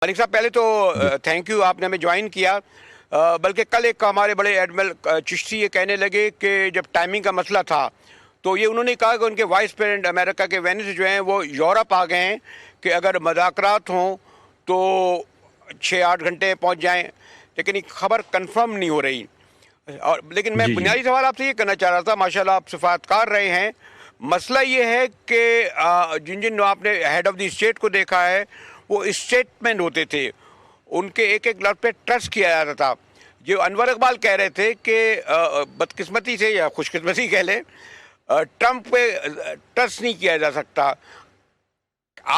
मलिक साहब, पहले तो जी थैंक यू, आपने हमें ज्वाइन किया। बल्कि कल एक हमारे बड़े एडमिरल चिश्ती ये कहने लगे कि जब टाइमिंग का मसला था तो ये उन्होंने कहा कि उनके वाइस प्रेसिडेंट अमेरिका के वेनिस जो हैं वो यूरोप आ गए हैं कि अगर मुज़ाकरात हों तो 6-8 घंटे पहुंच जाएं, लेकिन ये खबर कंफर्म नहीं हो रही। और लेकिन मैं जी जी बुनियादी सवाल आपसे ये करना चाह रहा था, माशाल्लाह आप सिफातकार रहे हैं। मसला ये है कि जिन जिन आपने हेड ऑफ द स्टेट को देखा है वो स्टेटमेंट होते थे, उनके एक एक लफ्ज़ पे ट्रस्ट किया जाता था। जो अनवर इकबाल कह रहे थे कि बदकिस्मती से या खुशकिस्मती कह लें, ट्रंप पे ट्रस्ट नहीं किया जा सकता।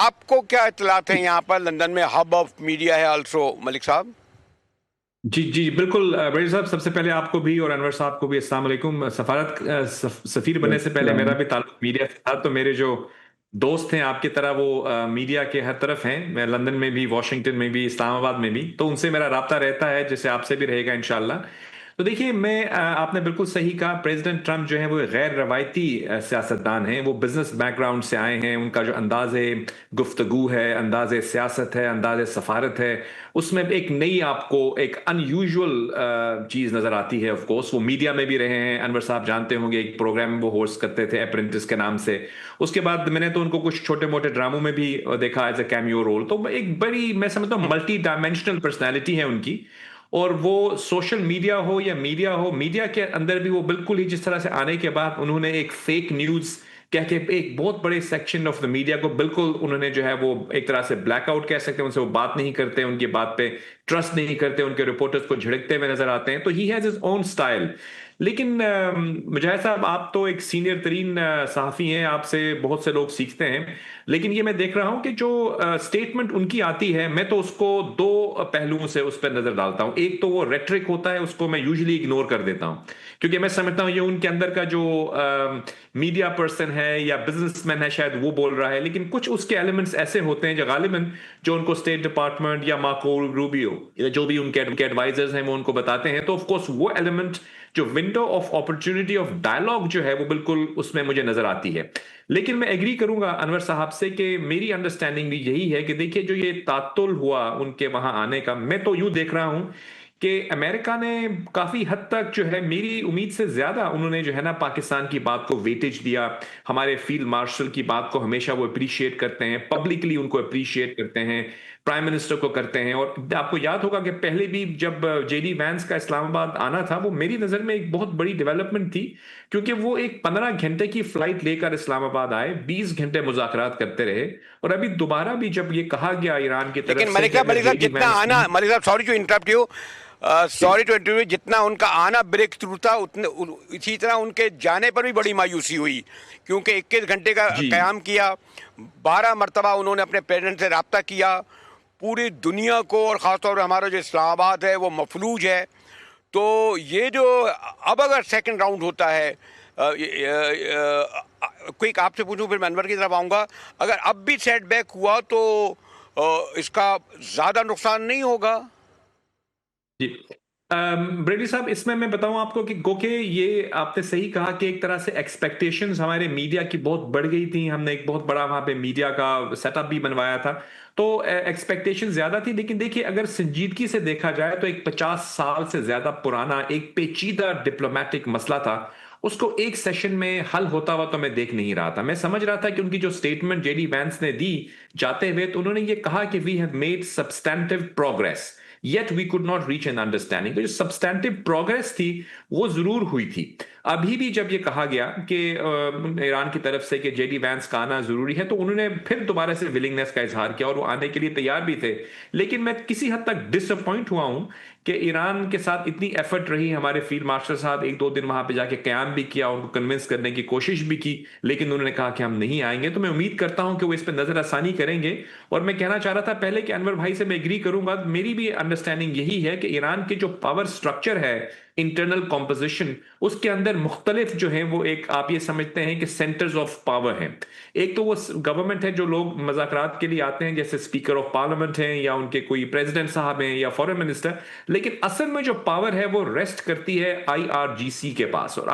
आपको क्या इत्तलात हैं? यहाँ पर लंदन में हब ऑफ मीडिया है आल्सो, मलिक साहब। जी जी बिल्कुल। ब्रदर साहब, सबसे पहले आपको भी और अनवर साहब को भी अस्सलाम वालेकुम। सफीर बनने से पहले मेरा भी ताल्लुक मीडिया से था, तो मेरे जो दोस्त हैं आपकी तरह वो मीडिया के हर तरफ हैं। मैं लंदन में भी, वॉशिंगटन में भी, इस्लामाबाद में भी, तो उनसे मेरा राब्ता रहता है, जैसे आपसे भी रहेगा इंशाल्लाह। तो देखिए, मैं आपने बिल्कुल सही कहा। प्रेसिडेंट ट्रंप जो है वो गैर रवायती सियासतदान हैं। वो बिजनेस बैकग्राउंड से आए हैं। उनका जो अंदाज़े गुफ्तगू है, अंदाज़े सियासत है, अंदाज़े सफारत है, उसमें एक नई आपको एक अनयूजुअल चीज़ नज़र आती है। ऑफ कोर्स वो मीडिया में भी रहे हैं। अनवर साहब जानते होंगे, एक प्रोग्राम वो होस्ट करते थे अप्रेंटिस के नाम से। उसके बाद मैंने तो उनको कुछ छोटे मोटे ड्रामों में भी देखा एज ए कैमियो रोल। तो एक बड़ी, मैं समझता हूँ, मल्टी डायमेंशनल पर्सनैलिटी है उनकी। और वो सोशल मीडिया हो या मीडिया हो, मीडिया के अंदर भी वो बिल्कुल ही जिस तरह से आने के बाद उन्होंने एक फेक न्यूज़ कह के एक बहुत बड़े सेक्शन ऑफ द मीडिया को बिल्कुल उन्होंने जो है वो एक तरह से ब्लैकआउट कह सकते हैं। उनसे वो बात नहीं करते, उनकी बात पे ट्रस्ट नहीं करते, उनके रिपोर्टर्स को झिड़कते हुए नजर आते हैं। तो he has his own style. लेकिन मुजाहिद साहब, आप तो एक सीनियर तरीन सहाफ़ी हैं, आपसे बहुत से लोग सीखते हैं। लेकिन ये मैं देख रहा हूं कि जो स्टेटमेंट उनकी आती है, मैं तो उसको दो पहलुओं से उस पर नजर डालता हूं। एक तो वो रेटरिक होता है, उसको मैं यूजुअली इग्नोर कर देता हूं, क्योंकि मैं समझता हूं ये उनके अंदर का जो मीडिया पर्सन है या बिजनेसमैन है, शायद वो बोल रहा है। लेकिन कुछ उसके एलिमेंट्स ऐसे होते हैं जो गालिबन जो उनको स्टेट डिपार्टमेंट या मार्को रूबियो या जो भी उनके एडवाइजर्स हैं वो उनको बताते हैं। तो ऑफ कोर्स वो एलिमेंट, जो window of opportunity of dialogue जो है, वो बिल्कुल उसमें मुझे नजर आती है। लेकिन मैं एग्री करूंगा अनवर साहब से कि मेरी अंडरस्टैंडिंग भी यही है कि देखिए, जो ये तातुल हुआ उनके वहां आने का, मैं तो यूं देख रहा हूं कि अमेरिका ने काफी हद तक जो है, मेरी उम्मीद से ज्यादा उन्होंने जो है ना पाकिस्तान की बात को वेटेज दिया। हमारे फील्ड मार्शल की बात को हमेशा वो अप्रिशिएट करते हैं, पब्लिकली उनको अप्रिशिएट करते हैं, प्राइम मिनिस्टर को करते हैं। और आपको याद होगा कि पहले भी जब जेडी वैंस का इस्लामाबाद आना था, वो मेरी नजर में एक बहुत बड़ी डेवलपमेंट थी, क्योंकि वो एक 15 घंटे की फ्लाइट लेकर इस्लामाबाद आए, 20 घंटे मुज़ाकरात करते रहे। और अभी दोबारा भी जब ये कहा गया ईरान की तरफ लेकिन से कि अगर मलिक साहब जेडी जितना वैंस आना, मलिक साहब sorry to interrupt you, sorry to interview, जितना उनका आना ब्रेक थ्रू था उतने इसी तरह उनके जाने पर भी बड़ी मायूसी हुई, क्योंकि 21 घंटे का जी क़याम किया, 12 मरतबा उन्होंने अपने प्रेसिडेंट से रब्ता किया। पूरी दुनिया को और ख़ासतौर पर हमारा जो इस्लामाबाद है वो मफलूज है। तो ये जो अब अगर सेकंड राउंड होता है, क्विक आपसे पूछूं फिर मैं अनवर की तरफ आऊँगा, अगर अब भी सेटबैक हुआ तो इसका ज़्यादा नुकसान नहीं होगा? जी। ब्रेडी साहब, इसमें मैं बताऊं आपको कि गोके, ये आपने सही कहा कि एक तरह से एक्सपेक्टेशंस हमारे मीडिया की बहुत बढ़ गई थी। हमने एक बहुत बड़ा वहां पे मीडिया का सेटअप भी बनवाया था, तो एक्सपेक्टेशन ज्यादा थी। लेकिन देखिए, अगर संजीदगी से देखा जाए तो एक 50 साल से ज्यादा पुराना एक पेचीदा डिप्लोमेटिक मसला था, उसको एक सेशन में हल होता हुआ तो मैं देख नहीं रहा था। मैं समझ रहा था कि उनकी जो स्टेटमेंट जेडी वैंस ने दी जाते हुए, तो उन्होंने ये कहा कि we have made substantive progress yet we could not reach an understanding. तो जो सब्सटैंटिव प्रोग्रेस थी वो जरूर हुई थी। अभी भी जब ये कहा गया कि ईरान की तरफ से कि जेडी वैंस का आना जरूरी है, तो उन्होंने फिर दोबारा से विलिंगनेस का इजहार किया और वो आने के लिए तैयार भी थे। लेकिन मैं किसी हद तक डिसअपॉइंट हुआ हूं कि ईरान के साथ इतनी एफर्ट रही, हमारे फील्ड मार्शल साहब एक दो दिन वहां पे जाके क्याम भी किया, उनको कन्विंस करने की कोशिश भी की, लेकिन उन्होंने कहा कि हम नहीं आएंगे। तो मैं उम्मीद करता हूं कि वो इस पर नजर आसानी करेंगे। और मैं कहना चाह रहा था पहले कि अनवर भाई से मैं एग्री करूंगा, मेरी भी अंडरस्टैंडिंग यही है कि ईरान के जो पावर स्ट्रक्चर है, इंटरनल कॉम्पोजिशन, उसके अंदर मुख्तलिफ जो है वो, एक आप ये समझते हैं कि सेंटर्स ऑफ पावर हैं। एक तो वो गवर्नमेंट है, जो लोग मज़ाकरात के लिए आते हैं, जैसे स्पीकर ऑफ पार्लियामेंट हैं या उनके कोई प्रेसिडेंट साहब हैं या फॉरेन मिनिस्टर। लेकिन असल में जो पावर है वो रेस्ट करती है आईआरजीसी के पास। और